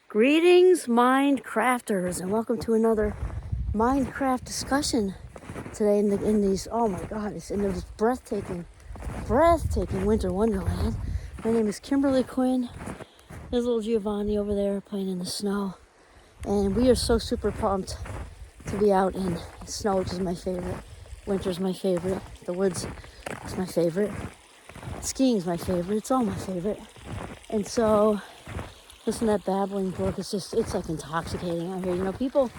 Greetings, Mindcrafters, and welcome to another Minecraft discussion today in these, oh my god, it's in this breathtaking winter wonderland. My name is Kimberly Quinn. There's little Giovanni over there playing in the snow, and we are so super pumped to be out in snow, which is my favorite. Winter's my favorite. The woods is my favorite. Skiing's my favorite. It's all my favorite. And so, listen to that babbling brook. It's like intoxicating out here. You know, people,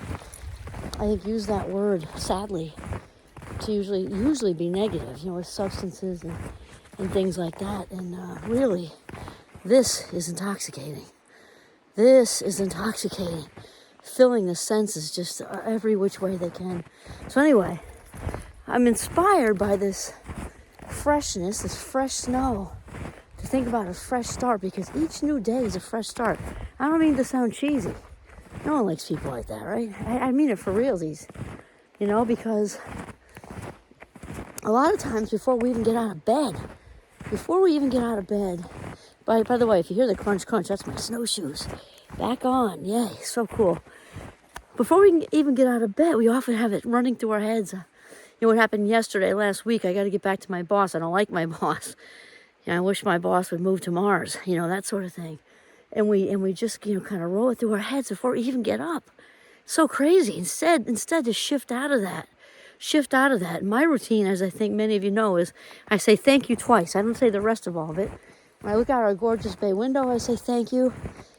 I think, use that word, sadly, to usually be negative, you know, with substances and things like that. And really, this is intoxicating. This is intoxicating. Filling the senses just every which way they can. So anyway, I'm inspired by this freshness, this fresh snow, to think about a fresh start, because each new day is a fresh start. I don't mean to sound cheesy. No one likes people like that, right? I mean it for realsies. You know, because a lot of times before we even get out of bed, by the way, if you hear the crunch, that's my snowshoes. Back on, yay, so cool. Before we can even get out of bed, we often have it running through our heads. You know what happened last week? I got to get back to my boss. I don't like my boss. You know, I wish my boss would move to Mars. You know, that sort of thing. And we just, you know, kind of roll it through our heads before we even get up. So crazy. Instead to shift out of that. My routine, as I think many of you know, is I say thank you twice. I don't say the rest of all of it. When I look out our gorgeous bay window, I say thank you.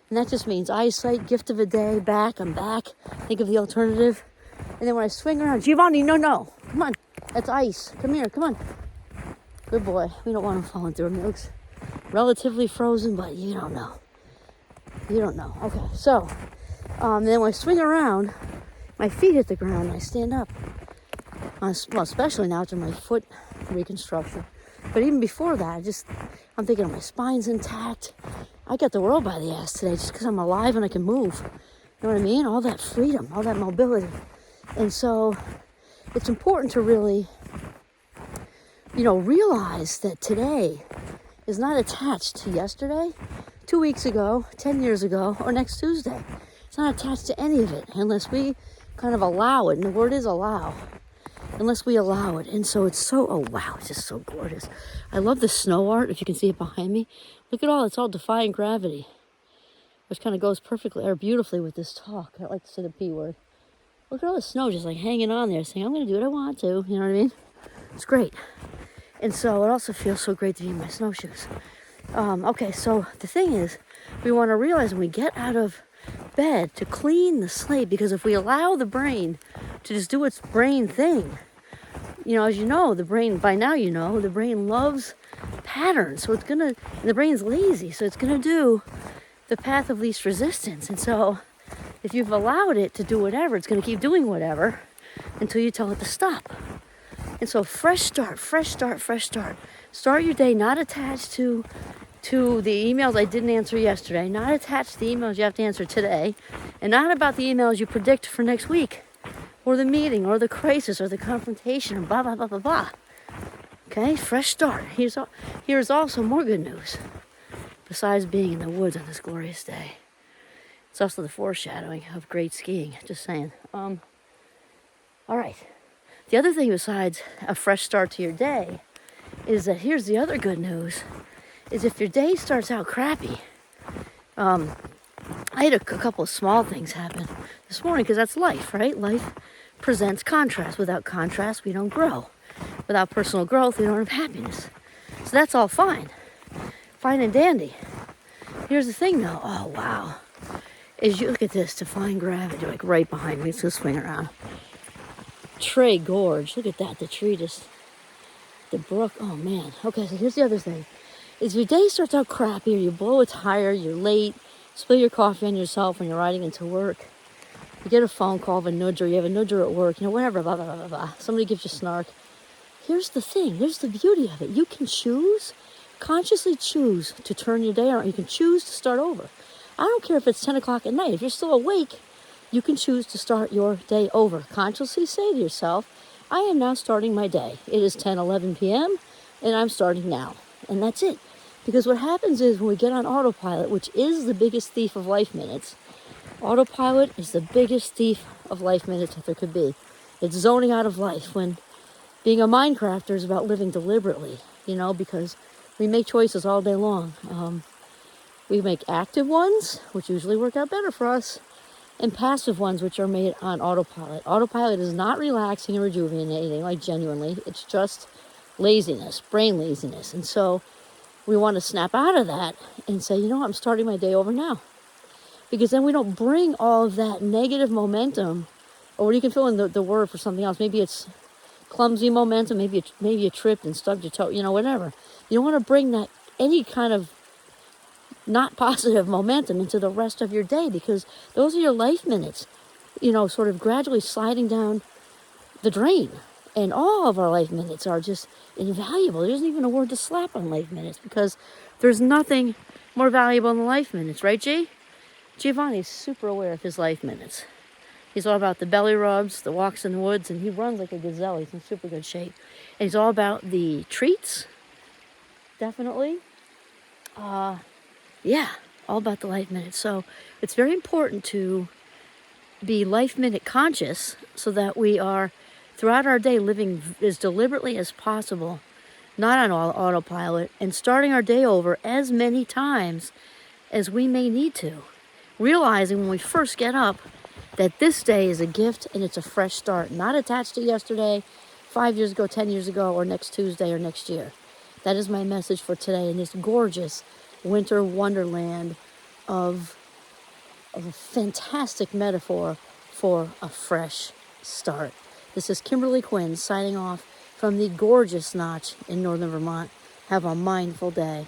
And that just means eyesight, gift of a day, I'm back. Think of the alternative. And then when I swing around, Giovanni, no. Come on. That's ice. Come here. Come on. Good boy. We don't want him falling through. It looks relatively frozen, but you don't know. Okay, so then when I swing around, my feet hit the ground and I stand up. Well, especially now after my foot reconstruction. But even before that, I'm thinking my spine's intact. I got the world by the ass today just because I'm alive and I can move. You know what I mean? All that freedom, all that mobility. And so it's important to really, you know, realize that today is not attached to yesterday, 2 weeks ago, 10 years ago, or next Tuesday. It's not attached to any of it unless we kind of allow it. And the word is allow. Unless we allow it. And so it's it's just so gorgeous. I love the snow art, if you can see it behind me. Look at it's all defying gravity, which kind of goes perfectly or beautifully with this talk. I like to say the P word. Look at all the snow just like hanging on there, saying, I'm going to do what I want to. You know what I mean? It's great. And so it also feels so great to be in my snowshoes. Okay, so the thing is, we want to realize when we get out of bed to clean the slate, because if we allow the brain to just do its brain thing, you know, as you know, the brain loves patterns. So the brain's lazy, so it's going to do the path of least resistance. And so if you've allowed it to do whatever, it's going to keep doing whatever until you tell it to stop. And so fresh start. Start your day not attached to the emails I didn't answer yesterday, not attached to the emails you have to answer today, and not about the emails you predict for next week, or the meeting, or the crisis, or the confrontation, and blah, blah, blah, blah, blah. Okay, fresh start. Here's also more good news. Besides being in the woods on this glorious day, it's also the foreshadowing of great skiing, just saying. All right. The other thing besides a fresh start to your day is that here's the other good news, is if your day starts out crappy. I had a couple of small things happen this morning, because that's life, right? Life presents contrast. Without contrast, we don't grow. Without personal growth, we don't have happiness. So that's all fine. Fine and dandy. Here's the thing, though. Oh, wow. As you look at this, defying gravity, like right behind me. It's going to swing around. Trey Gorge. Look at that. The tree the brook. Oh, man. Okay, so here's the other thing. Is your day starts out crappy, or you blow a tire, you're late, spill your coffee on yourself when you're riding into work. You get a phone call of a nudger, you have a nudger at work, you know, whatever, blah, blah, blah, blah, blah. Somebody gives you snark. Here's the thing. Here's the beauty of it. You can consciously choose to turn your day around. You can choose to start over. I don't care if it's 10 o'clock at night. If you're still awake, you can choose to start your day over. Consciously say to yourself, I am now starting my day. It is 10:11 p.m. and I'm starting now. And that's it. Because what happens is when we get on autopilot, which is the biggest thief of life minutes, autopilot is the biggest thief of life minutes that there could be. It's zoning out of life, when being a Minecrafter is about living deliberately, because we make choices all day long. We make active ones, which usually work out better for us, and passive ones, which are made on autopilot. Autopilot is not relaxing and rejuvenating, like genuinely. It's just laziness, brain laziness. And so we want to snap out of that and say, I'm starting my day over now. Because then we don't bring all of that negative momentum, or you can fill in the word for something else. Maybe it's clumsy momentum, maybe you tripped and stubbed your toe, whatever. You don't want to bring that any kind of not positive momentum into the rest of your day, because those are your life minutes, sort of gradually sliding down the drain. And all of our life minutes are just invaluable. There isn't even a word to slap on life minutes, because there's nothing more valuable than life minutes, right, G? Giovanni's super aware of his life minutes. He's all about the belly rubs, the walks in the woods, and he runs like a gazelle. He's in super good shape. And he's all about the treats, definitely. Yeah, all about the life minute. So it's very important to be life minute conscious, so that we are throughout our day living as deliberately as possible, not on autopilot, and starting our day over as many times as we may need to. Realizing when we first get up that this day is a gift and it's a fresh start, not attached to yesterday, 5 years ago, 10 years ago, or next Tuesday or next year. That is my message for today in this gorgeous winter wonderland of a fantastic metaphor for a fresh start. This is Kimberly Quinn signing off from the gorgeous Notch in northern Vermont. Have a mindful day.